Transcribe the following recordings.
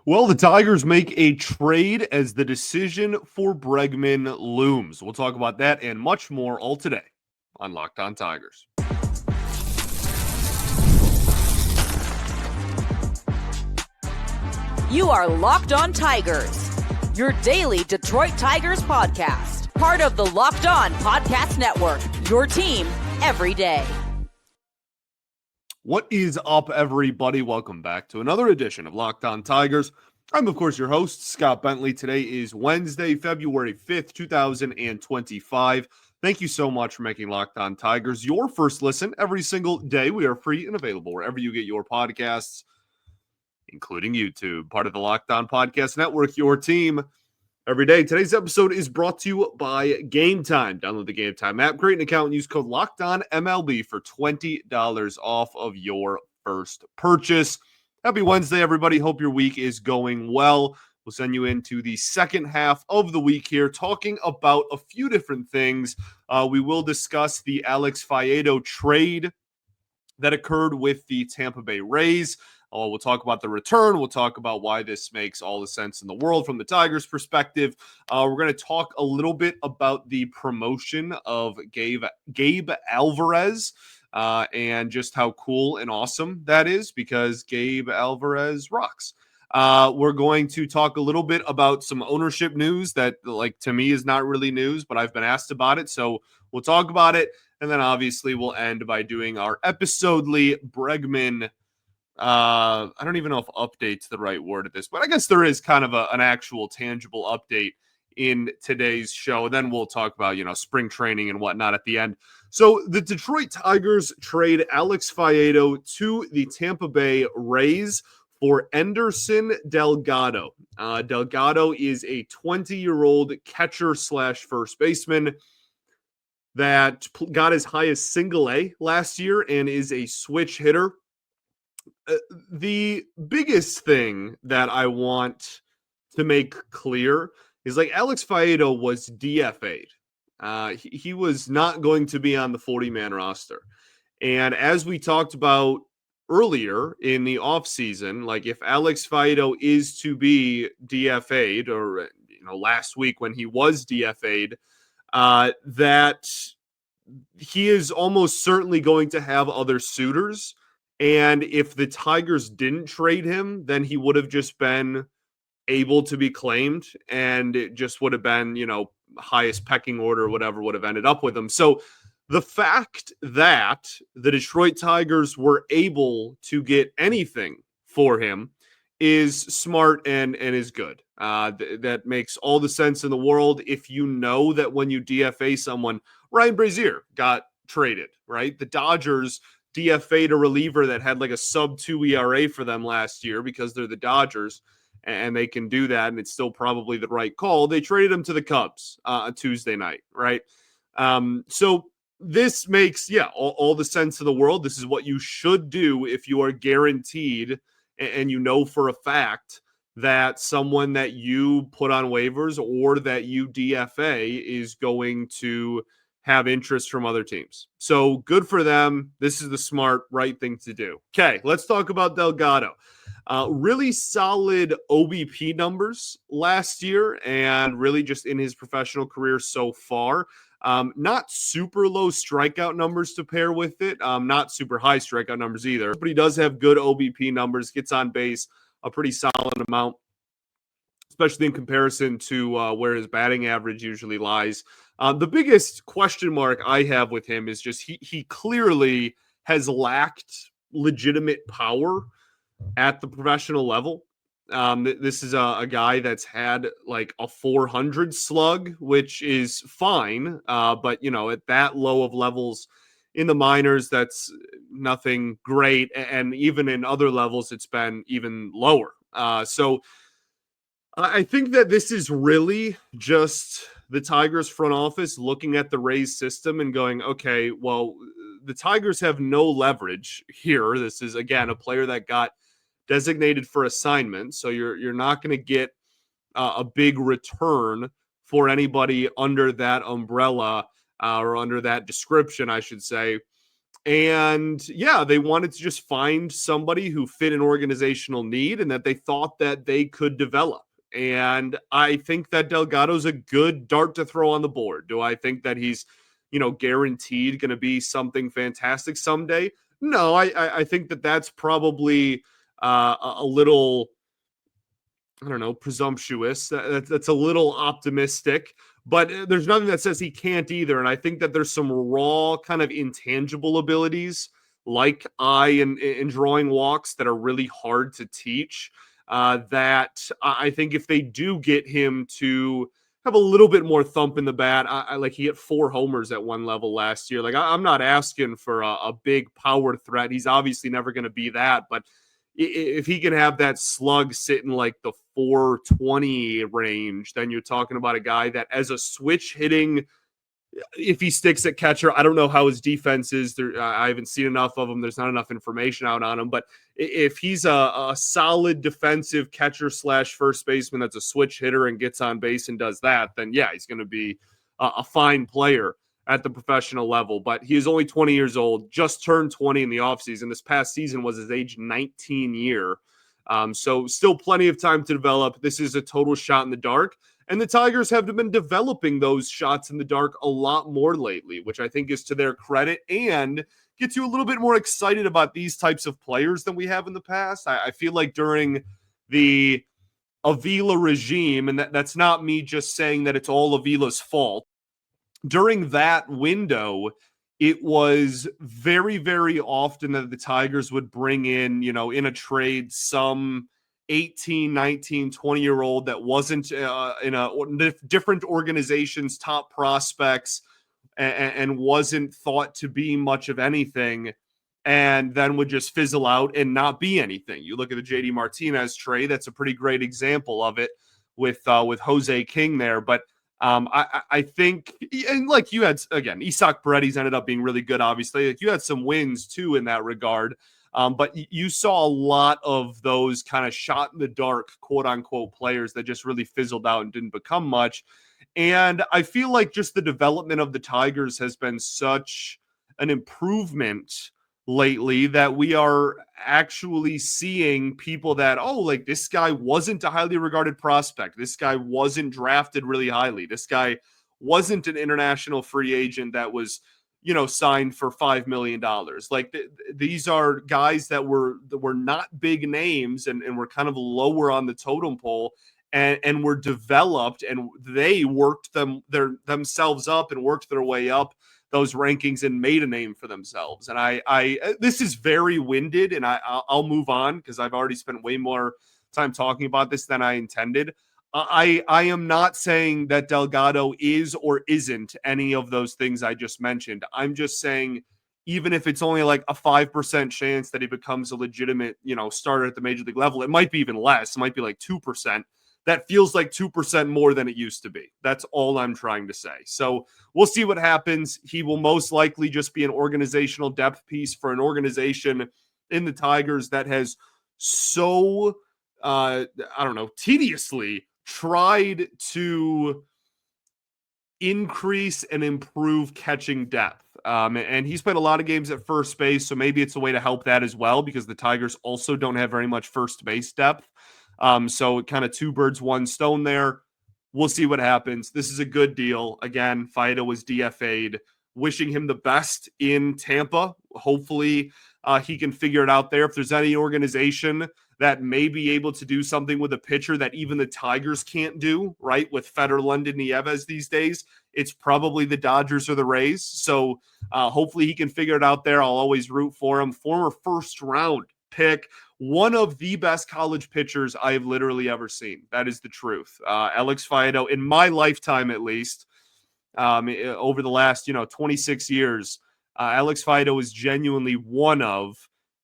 Well, the Tigers make a trade as the decision for Bregman looms. We'll talk about that and much more all today on Locked On Tigers. You are Locked On Tigers, your daily Detroit Tigers podcast. Part of the Locked On Podcast Network, your team every day. What is up, everybody? Welcome back to another edition of Locked On Tigers. I'm, of course, your host, Scott Bentley. Today is Wednesday, February 5th, 2025. Thank you so much for making Locked On Tigers your first listen every single day. We are free and available wherever you get your podcasts, including YouTube, part of the Locked On Podcast Network, your team every day. Today's episode is brought to you by Game Time. Download the Game Time app, create an account, and use code LOCKEDONMLB for $20 off of your first purchase. Happy Wednesday, everybody. Hope your week is going well. We'll send you into the second half of the week here, talking about a few different things. We will discuss the Alex Faedo trade that occurred with the Tampa Bay Rays. We'll talk about the return. We'll talk about why this makes all the sense in the world from the Tigers' perspective. We're going to talk a little bit about the promotion of Gabe Alvarez and just how cool and awesome that is, because Gabe Alvarez rocks. We're going to talk a little bit about some ownership news that, to me, is not really news, but I've been asked about it. So we'll talk about it. And then obviously we'll end by doing our episodely Bregman. I don't even know if update's the right word at this, but I guess there is kind of an actual tangible update in today's show. Then we'll talk about, spring training and whatnot at the end. So the Detroit Tigers trade Alex Faedo to the Tampa Bay Rays for Anderson Delgado. Delgado is a 20-year-old catcher / first baseman that got as high as single A last year and is a switch hitter. The biggest thing that I want to make clear is Alex Faedo was DFA'd. He was not going to be on the 40-man roster. And as we talked about earlier in the offseason, if Alex Faedo is to be DFA'd, or last week when he was DFA'd, that he is almost certainly going to have other suitors. And if the Tigers didn't trade him, then he would have just been able to be claimed, and it just would have been, highest pecking order or whatever would have ended up with him. So the fact that the Detroit Tigers were able to get anything for him is smart and is good. That makes all the sense in the world. If you know that when you DFA someone, Ryan Brazier got traded, right? The Dodgers DFA'd a reliever that had a sub-2 ERA for them last year because they're the Dodgers, and they can do that, and it's still probably the right call. They traded him to the Cubs on Tuesday night, right? So this makes, all the sense in the world. This is what you should do if you are guaranteed and for a fact that someone that you put on waivers or that you DFA is going to have interest from other teams. So good for them. This is the smart, right thing to do. Okay, let's talk about Delgado. Really solid OBP numbers last year and really just in his professional career so far. Not super low strikeout numbers to pair with it. Not super high strikeout numbers either, but he does have good OBP numbers, gets on base a pretty solid amount, especially in comparison to where his batting average usually lies. The biggest question mark I have with him is just he clearly has lacked legitimate power at the professional level. This is a guy that's had a 400 slug, which is fine. But, at that low of levels in the minors, that's nothing great. And even in other levels, it's been even lower. So I think that this is really just the Tigers front office looking at the Rays system and going, okay, well, the Tigers have no leverage here. This is, again, a player that got designated for assignment. So you're not going to get a big return for anybody under that umbrella or under that description, I should say. And yeah, they wanted to just find somebody who fit an organizational need and that they thought that they could develop. And I think that Delgado's a good dart to throw on the board. Do I think that he's, guaranteed going to be something fantastic someday? No, I think that that's probably a little, I don't know, presumptuous. That's a little optimistic, but there's nothing that says he can't either. And I think that there's some raw kind of intangible abilities like eye and drawing walks that are really hard to teach. That I think if they do get him to have a little bit more thump in the bat, I like he hit 4 homers at one level last year. Like I'm not asking for a big power threat. He's obviously never going to be that, but if he can have that slug sitting like the 420 range, then you're talking about a guy that as a switch hitting, if he sticks at catcher, I don't know how his defense is. I haven't seen enough of him. There's not enough information out on him. But if he's a solid defensive catcher / first baseman that's a switch hitter and gets on base and does that, then yeah, he's going to be a fine player at the professional level. But he is only 20 years old, just turned 20 in the offseason. This past season was his age 19 year. So still plenty of time to develop. This is a total shot in the dark. And the Tigers have been developing those shots in the dark a lot more lately, which I think is to their credit and gets you a little bit more excited about these types of players than we have in the past. I feel like during the Avila regime, and that's not me just saying that it's all Avila's fault, during that window, it was very, very often that the Tigers would bring in, in a trade, some 18, 19, 20-year-old that wasn't in a different organization's top prospects and wasn't thought to be much of anything, and then would just fizzle out and not be anything. You look at the JD Martinez trade, that's a pretty great example of it with Jose King there. But I think, and like you had, again, Isak Paredes ended up being really good, obviously. Like you had some wins, too, in that regard. But you saw a lot of those kind of shot in the dark, quote unquote, players that just really fizzled out and didn't become much. And I feel like just the development of the Tigers has been such an improvement lately that we are actually seeing people that, oh, like this guy wasn't a highly regarded prospect. This guy wasn't drafted really highly. This guy wasn't an international free agent that was, signed for $5 million. Like these are guys that were not big names and were kind of lower on the totem pole and were developed, and they worked themselves up and worked their way up those rankings and made a name for themselves. And I this is very winded, and I'll move on because I've already spent way more time talking about this than I intended. I am not saying that Delgado is or isn't any of those things I just mentioned. I'm just saying, even if it's only like a 5% chance that he becomes a legitimate, starter at the major league level, it might be even less. It might be like 2%. That feels like 2% more than it used to be. That's all I'm trying to say. So we'll see what happens. He will most likely just be an organizational depth piece for an organization in the Tigers that has so, tediously tried to increase and improve catching depth. And he's played a lot of games at first base, so maybe it's a way to help that as well, because the Tigers also don't have very much first base depth. So kind of 2 birds, 1 stone there. We'll see what happens. This is a good deal. Again, Faedo was DFA'd. Wishing him the best in Tampa. Hopefully he can figure it out there. If there's any organization that may be able to do something with a pitcher that even the Tigers can't do, right, with Federland and Nieves these days, it's probably the Dodgers or the Rays. So hopefully he can figure it out there. I'll always root for him. Former first-round pick, one of the best college pitchers I have literally ever seen. That is the truth. Alex Faedo, in my lifetime at least, over the last 26 years, Alex Faedo is genuinely one of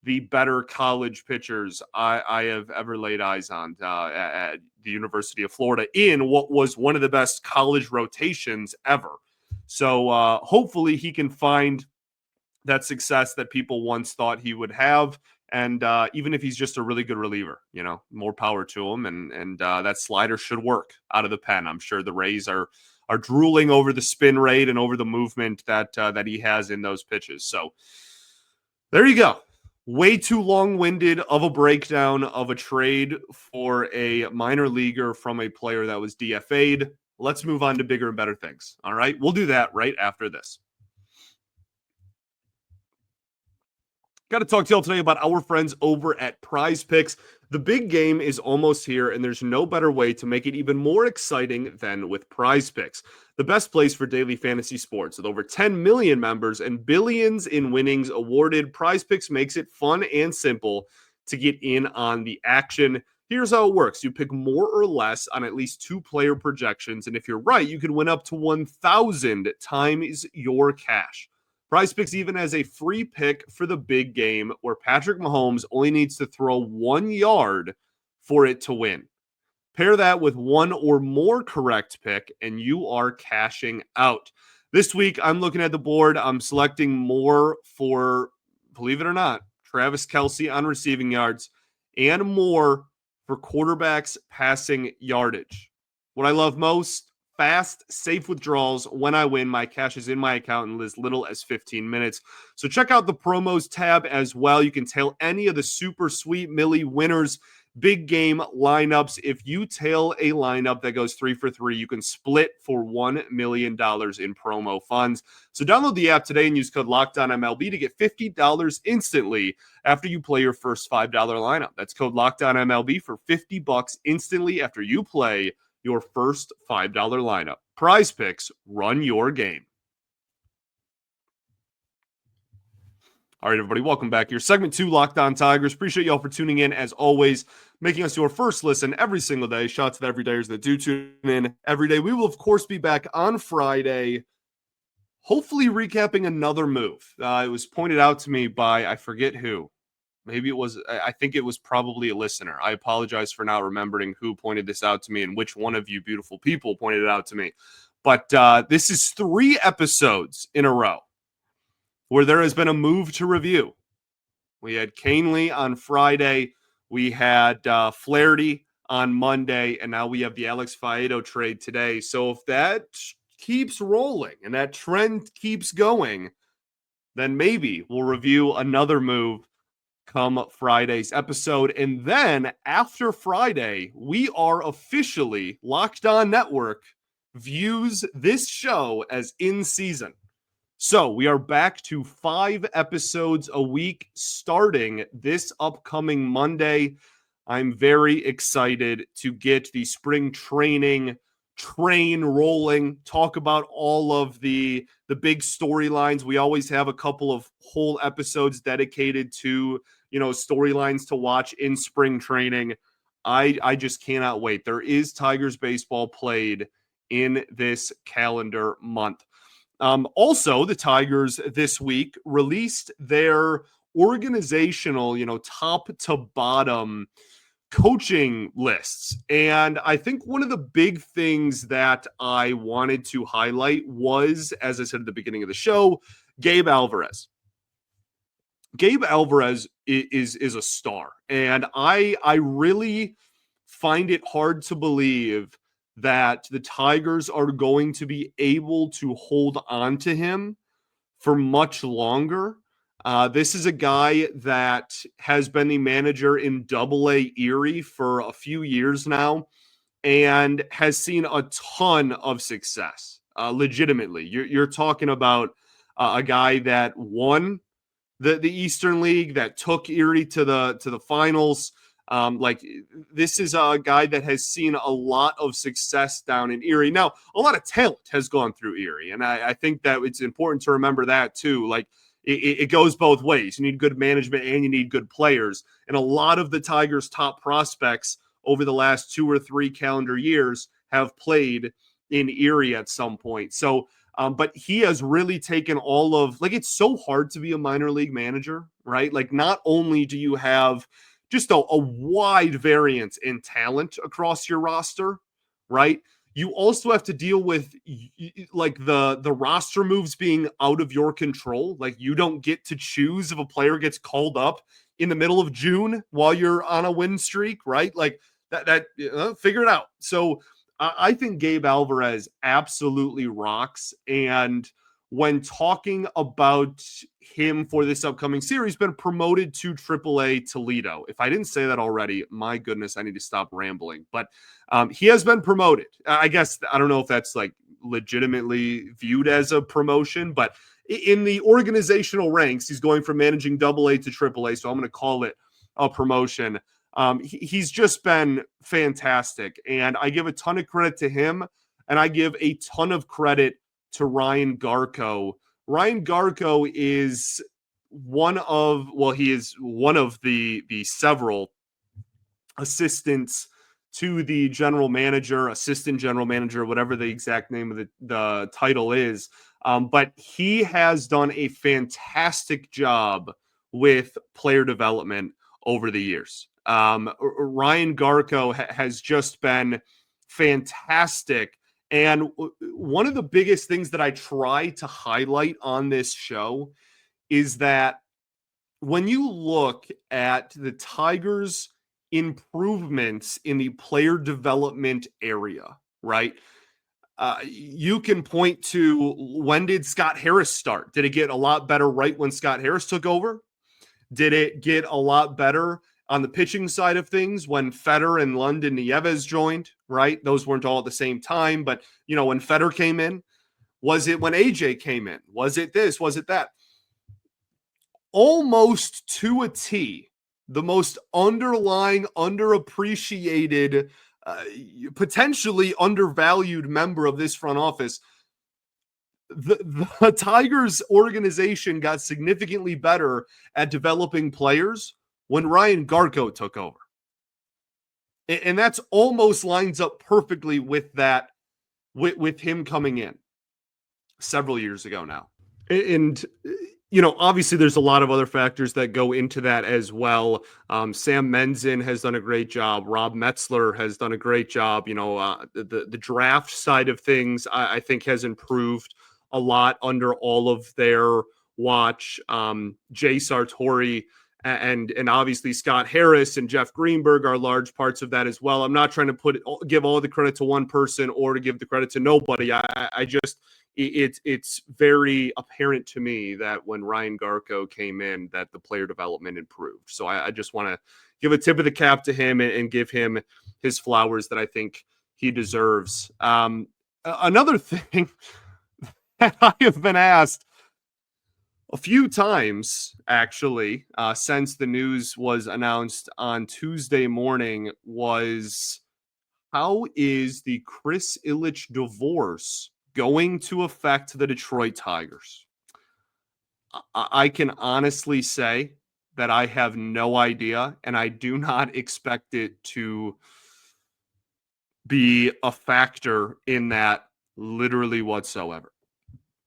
the better college pitchers I have ever laid eyes on at the University of Florida in what was one of the best college rotations ever. So hopefully he can find that success that people once thought he would have. And even if he's just a really good reliever, more power to him. And that slider should work out of the pen. I'm sure the Rays are drooling over the spin rate and over the movement that he has in those pitches. So There you go. Way too long-winded of a breakdown of a trade for a minor leaguer from a player that was DFA'd. Let's move on to bigger and better things. All right, we'll do that right after this. Got to talk to y'all today about our friends over at Prize Picks. The big game is almost here, and there's no better way to make it even more exciting than with Prize Picks, the best place for daily fantasy sports. With over 10 million members and billions in winnings awarded, Prize Picks makes it fun and simple to get in on the action. Here's how it works. You pick more or less on at least 2 player projections, and if you're right, you can win up to 1,000 times your cash. PrizePicks even has a free pick for the big game where Patrick Mahomes only needs to throw 1 yard for it to win. Pair that with one or more correct pick, and you are cashing out. This week, I'm looking at the board. I'm selecting more for, believe it or not, Travis Kelce on receiving yards and more for quarterbacks passing yardage. What I love most, fast, safe withdrawals. When I win, my cash is in my account in as little as 15 minutes. So check out the promos tab as well. You can tail any of the super sweet Millie winners, big game lineups. If you tail a lineup that goes 3 for 3, you can split for $1 million in promo funds. So download the app today and use code LOCKEDONMLB to get $50 instantly after you play your first $5 lineup. That's code LOCKEDONMLB for $50 instantly after you play your first $5 lineup. Prize Picks, run your game. All right, everybody, welcome back here. Segment 2, Locked On Tigers. Appreciate y'all for tuning in, as always, making us your first listen every single day. Shout out to the everydayers that do tune in every day. We will, of course, be back on Friday, hopefully recapping another move. It was pointed out to me by, I forget who. Maybe it was, I think it was probably a listener. I apologize for not remembering who pointed this out to me and which one of you beautiful people pointed it out to me. But this is 3 episodes in a row where there has been a move to review. We had Canely on Friday. We had Flaherty on Monday. And now we have the Alex Faedo trade today. So if that keeps rolling and that trend keeps going, then maybe we'll review another move come Friday's episode. And then after Friday, we are officially, Locked On Network views this show as in season. So we are back to 5 episodes a week starting this upcoming Monday. I'm very excited to get the spring training train rolling, talk about all of the big storylines. We always have a couple of whole episodes dedicated to, storylines to watch in spring training. I just cannot wait. There is Tigers baseball played in this calendar month. Also, the Tigers this week released their organizational, top to bottom coaching lists. And I think one of the big things that I wanted to highlight was, as I said at the beginning of the show, Gabe Alvarez. Gabe Alvarez is a star. And I really find it hard to believe that the Tigers are going to be able to hold on to him for much longer. This is a guy that has been the manager in Double-A Erie for a few years now and has seen a ton of success, legitimately. You're talking about a guy that won the Eastern League, that took Erie to the finals. This is a guy that has seen a lot of success down in Erie. Now, a lot of talent has gone through Erie, and I think that it's important to remember that too. Like, it goes both ways. You need good management and you need good players. And a lot of the Tigers' top prospects over the last 2 or 3 calendar years have played in Erie at some point. So, but he has really taken all of, it's so hard to be a minor league manager, right? Like, not only do you have just a wide variance in talent across your roster, right? You also have to deal with the roster moves being out of your control. Like, you don't get to choose if a player gets called up in the middle of June while you're on a win streak, right? Like that figure it out. So I think Gabe Alvarez absolutely rocks. And when talking about him for this upcoming series, been promoted to AAA Toledo. If I didn't say that already, my goodness, I need to stop rambling. But he has been promoted. I guess, I don't know if that's like legitimately viewed as a promotion, but in the organizational ranks, he's going from managing AA to AAA. So I'm going to call it a promotion. He's just been fantastic. And I give a ton of credit to him. And I give a ton of credit to Ryan Garko. Ryan Garko is he is one of the several assistants to the general manager, assistant general manager, whatever the exact name of the title is. But he has done a fantastic job with player development over the years. Ryan Garko has just been fantastic. And one of the biggest things that I try to highlight on this show is that when you look at the Tigers' improvements in the player development area, right? You can point to, when did Scott Harris start? Did it get a lot better right when Scott Harris took over? Did it get a lot better on the pitching side of things when Feder and London Nieves joined, right? Those weren't all at the same time, but when Feder came in, was it when AJ came in? Was it this? Was it that? Almost to a T, the most underappreciated, potentially undervalued member of this front office. The Tigers organization got significantly better at developing players when Ryan Garko took over. And that's almost lines up perfectly with that, with him coming in several years ago now. And obviously there's a lot of other factors that go into that as well. Sam Menzin has done a great job. Rob Metzler has done a great job. The draft side of things, I think, has improved a lot under all of their watch. Jay Sartori and obviously Scott Harris and Jeff Greenberg are large parts of that as well. I'm not trying to give all the credit to one person or to give the credit to nobody. I just, it's very apparent to me that when Ryan Garko came in, that the player development improved. So I just want to give a tip of the cap to him and give him his flowers that I think he deserves. Another thing that I have been asked a few times, actually, since the news was announced on Tuesday morning, was, how is the Chris Ilitch divorce going to affect the Detroit Tigers? I can honestly say that I have no idea, and I do not expect it to be a factor in that literally whatsoever.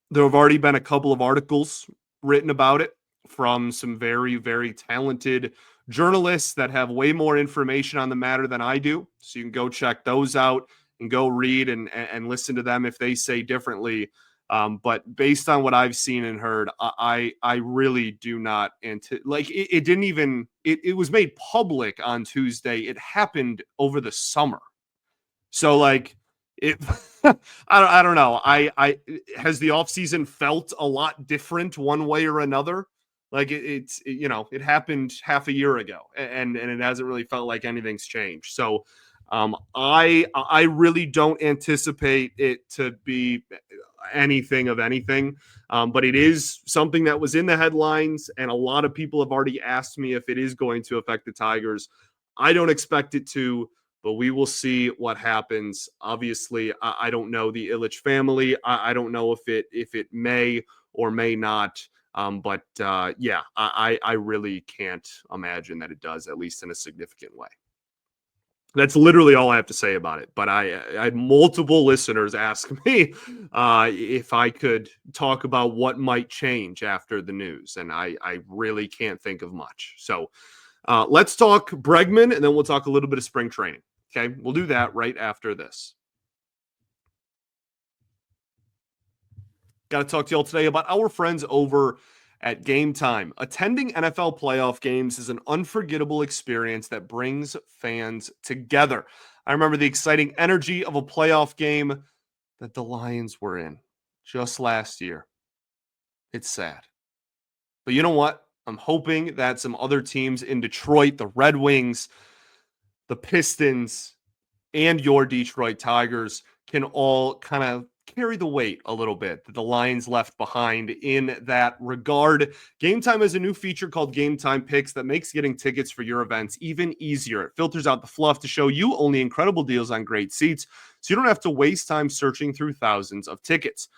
There have already been a couple of articles written about it from some very, very talented journalists that have way more information on the matter than I do. So you can go check those out and go read and listen to them if they say differently. But based on what I've seen and heard, I really do not it didn't even, it was made public on Tuesday. It happened over the summer. So it, I don't know. I has the offseason felt a lot different one way or another? It happened half a year ago, and it hasn't really felt like anything's changed. So I really don't anticipate it to be anything of anything. But it is something that was in the headlines, and a lot of people have already asked me if it is going to affect the Tigers. I don't expect it to, but we will see what happens. Obviously, I don't know the Ilitch family. I don't know if it may or may not. I really can't imagine that it does, at least in a significant way. That's literally all I have to say about it. But I had multiple listeners ask me if I could talk about what might change after the news, and I really can't think of much. So let's talk Bregman, and then we'll talk a little bit of spring training. Okay, we'll do that right after this. Got to talk to y'all today about our friends over at Game Time. Attending NFL playoff games is an unforgettable experience that brings fans together. I remember the exciting energy of a playoff game that the Lions were in just last year. It's sad. But you know what? I'm hoping that some other teams in Detroit, the Red Wings, the Pistons, and your Detroit Tigers can all kind of carry the weight a little bit that the Lions left behind in that regard. Game Time has a new feature called Game Time Picks that makes getting tickets for your events even easier. It filters out the fluff to show you only incredible deals on great seats, so you don't have to waste time searching through thousands of tickets.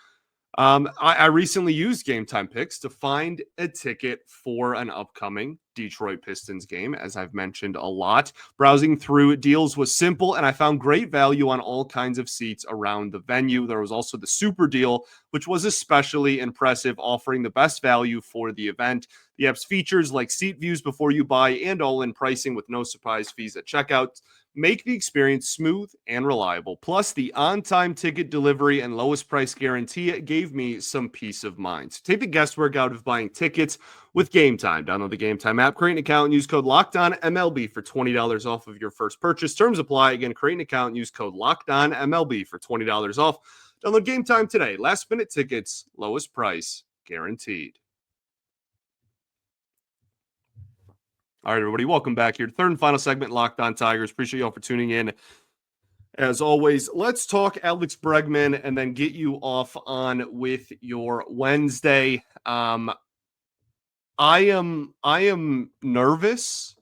I recently used Game Time Picks to find a ticket for an upcoming Detroit Pistons game, as I've mentioned a lot. Browsing through deals was simple, and I found great value on all kinds of seats around the venue. There was also the Super Deal, which was especially impressive, offering the best value for the event. The app's features like seat views before you buy and all-in pricing with no surprise fees at checkout make the experience smooth and reliable. Plus, the on-time ticket delivery and lowest price guarantee gave me some peace of mind. So take the guesswork out of buying tickets with Game Time. Download the Game Time app, create an account, and use code LOCKEDONMLB for $20 off of your first purchase. Terms apply. Again, create an account and use code LOCKEDONMLB for $20 off. Download Game Time today. Last-minute tickets, lowest price guaranteed. All right, everybody, welcome back here. Third and final segment, Locked On Tigers. Appreciate you all for tuning in. As always, let's talk Alex Bregman and then get you off on with your Wednesday. I am nervous.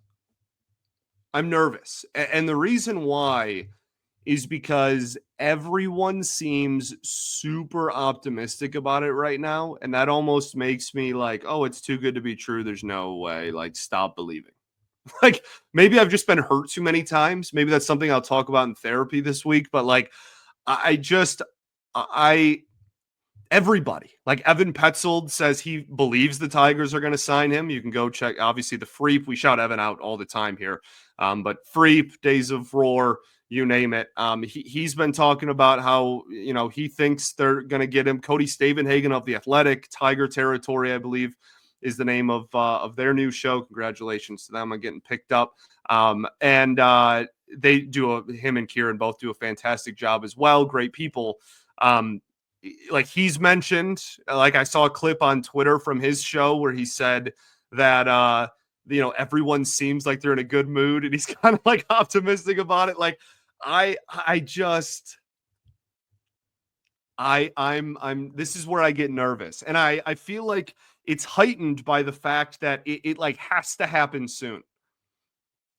I'm nervous. And the reason why is because everyone seems super optimistic about it right now. And that almost makes me like, oh, it's too good to be true. There's no way. Like, stop believing. Like, maybe I've just been hurt too many times. Maybe that's something I'll talk about in therapy this week. But like, everybody, like Evan Petzold says he believes the Tigers are going to sign him. You can go check, obviously, the Freep. We shout Evan out all the time here. But Freep, Days of Roar, you name it. He's been talking about how, he thinks they're going to get him. Cody Stavenhagen of The Athletic, Tiger Territory, I believe, is the name of their new show. Congratulations to them on getting picked up. They do him and Kieran both do a fantastic job as well. Great people. Like he's mentioned, like I saw a clip on Twitter from his show where he said that, everyone seems like they're in a good mood and he's kind of like optimistic about it. Like I'm this is where I get nervous. And I feel like it's heightened by the fact that it like has to happen soon.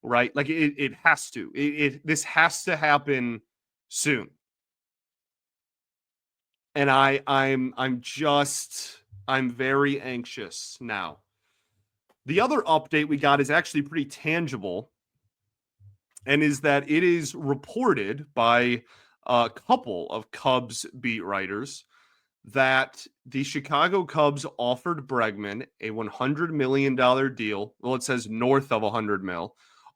Right? Like it has to. This has to happen soon. And I'm very anxious now. The other update we got is actually pretty tangible, and is that it is reported by a couple of Cubs beat writers that the Chicago Cubs offered Bregman a $100 million deal. Well, it says north of $100 million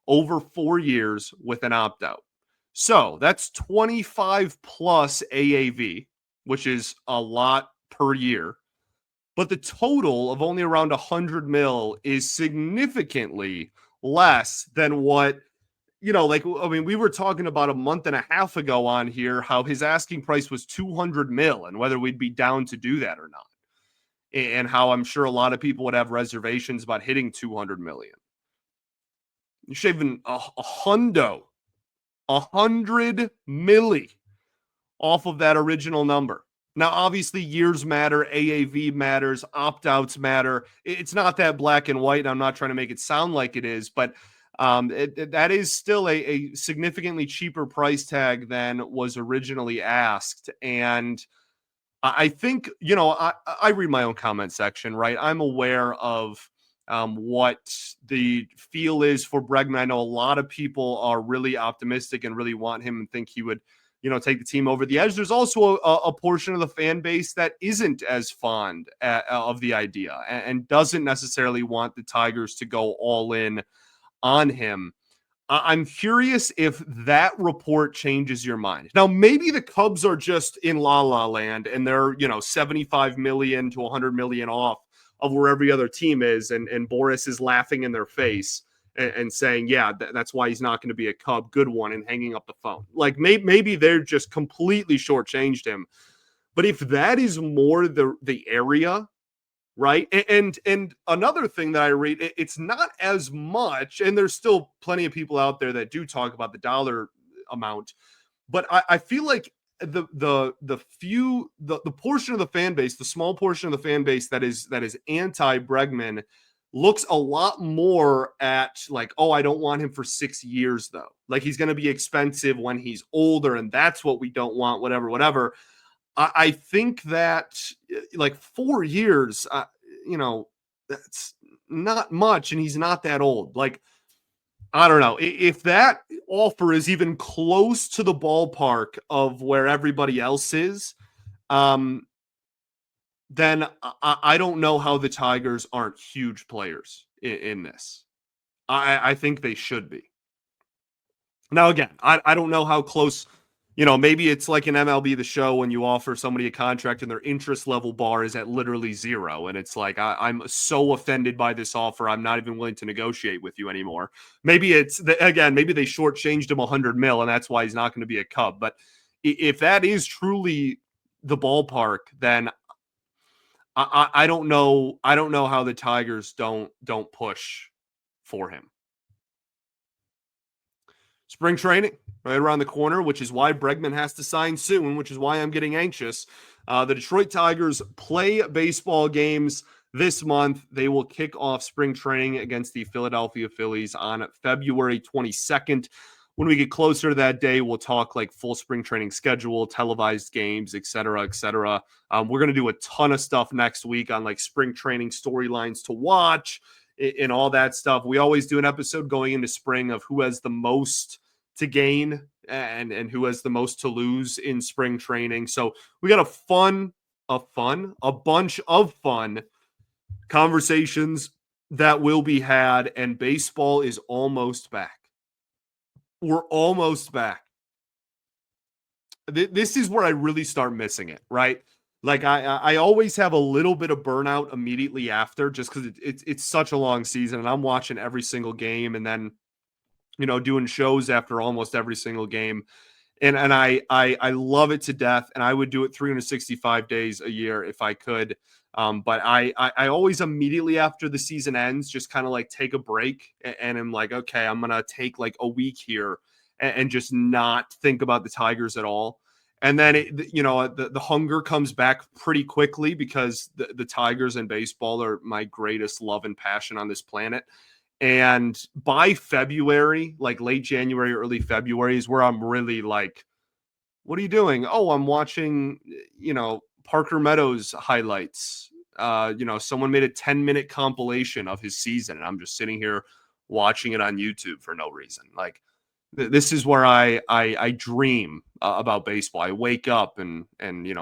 over 4 years with an opt-out. So that's 25 plus AAV, which is a lot per year. But the total of only around 100 mil is significantly less than what, we were talking about a month and a half ago on here, how his asking price was 200 mil and whether we'd be down to do that or not. And how I'm sure a lot of people would have reservations about hitting 200 million. You're shaving a hundo, 100 milli off of that original number. Now, obviously, years matter, AAV matters, opt-outs matter. It's not that black and white, and I'm not trying to make it sound like it is, but that is still a significantly cheaper price tag than was originally asked. And I think, I read my own comment section, right? I'm aware of what the feel is for Bregman. I know a lot of people are really optimistic and really want him and think he would, take the team over the edge. There's also a portion of the fan base that isn't as fond of the idea and doesn't necessarily want the Tigers to go all in on him. I'm curious if that report changes your mind. Now, maybe the Cubs are just in la la land and they're, 75 million to 100 million off of where every other team is. And Boris is laughing in their face and saying, yeah, that's why he's not going to be a Cub, good one, and hanging up the phone. Like maybe they're just completely shortchanged him. But if that is more the area, right? And another thing that I read, it's not as much, and there's still plenty of people out there that do talk about the dollar amount, but I feel like the portion of the fan base, the small portion of the fan base that is anti Bregman, looks a lot more at like, oh, I don't want him for 6 years though. Like he's going to be expensive when he's older, and that's what we don't want. Whatever. I think that like 4 years, that's not much, and he's not that old. Like I don't know if that offer is even close to the ballpark of where everybody else is. Then I don't know how the Tigers aren't huge players in this. I think they should be. Now, again, I don't know how close, maybe it's like an MLB The Show when you offer somebody a contract and their interest level bar is at literally 0. And it's like, I'm so offended by this offer, I'm not even willing to negotiate with you anymore. Maybe maybe they shortchanged him $100 million and that's why he's not going to be a Cub. But if that is truly the ballpark, then I don't know. I don't know how the Tigers don't push for him. Spring training right around the corner, which is why Bregman has to sign soon, which is why I'm getting anxious. The Detroit Tigers play baseball games this month. They will kick off spring training against the Philadelphia Phillies on February 22nd. When we get closer to that day, we'll talk like full spring training schedule, televised games, et cetera, et cetera. We're going to do a ton of stuff next week on like spring training storylines to watch and all that stuff. We always do an episode going into spring of who has the most to gain and who has the most to lose in spring training. So we got a bunch of fun conversations that will be had, and baseball is almost back. We're almost back. This is where I really start missing it, right? Like I always have a little bit of burnout immediately after, just because it's such a long season, and I'm watching every single game, and then doing shows after almost every single game, and I love it to death, and I would do it 365 days a year if I could. But I always immediately after the season ends just kind of like take a break and I'm like, okay, I'm gonna take like a week here and just not think about the Tigers at all. And then the hunger comes back pretty quickly because the Tigers and baseball are my greatest love and passion on this planet. And by February, like late January, early February is where I'm really like, what are you doing? Oh, I'm watching, Parker Meadows highlights. Someone made a 10-minute compilation of his season, and I'm just sitting here watching it on YouTube for no reason. Like, this is where I dream about baseball. I wake up and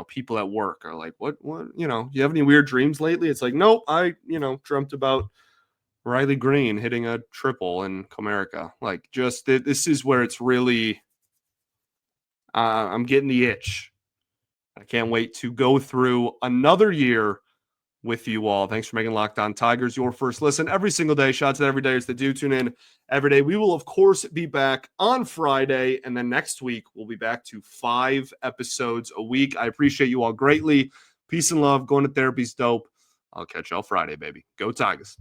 people at work are like, what, you have any weird dreams lately? It's like, nope, I, dreamt about Riley Green hitting a triple in Comerica. Like, just this is where it's really, I'm getting the itch. I can't wait to go through another year with you all. Thanks for making Locked On Tigers your first listen every single day. Shout out to every dayers that do tune in every day. We will, of course, be back on Friday, and then next week we'll be back to 5 episodes a week. I appreciate you all greatly. Peace and love. Going to therapy's dope. I'll catch y'all Friday, baby. Go Tigers.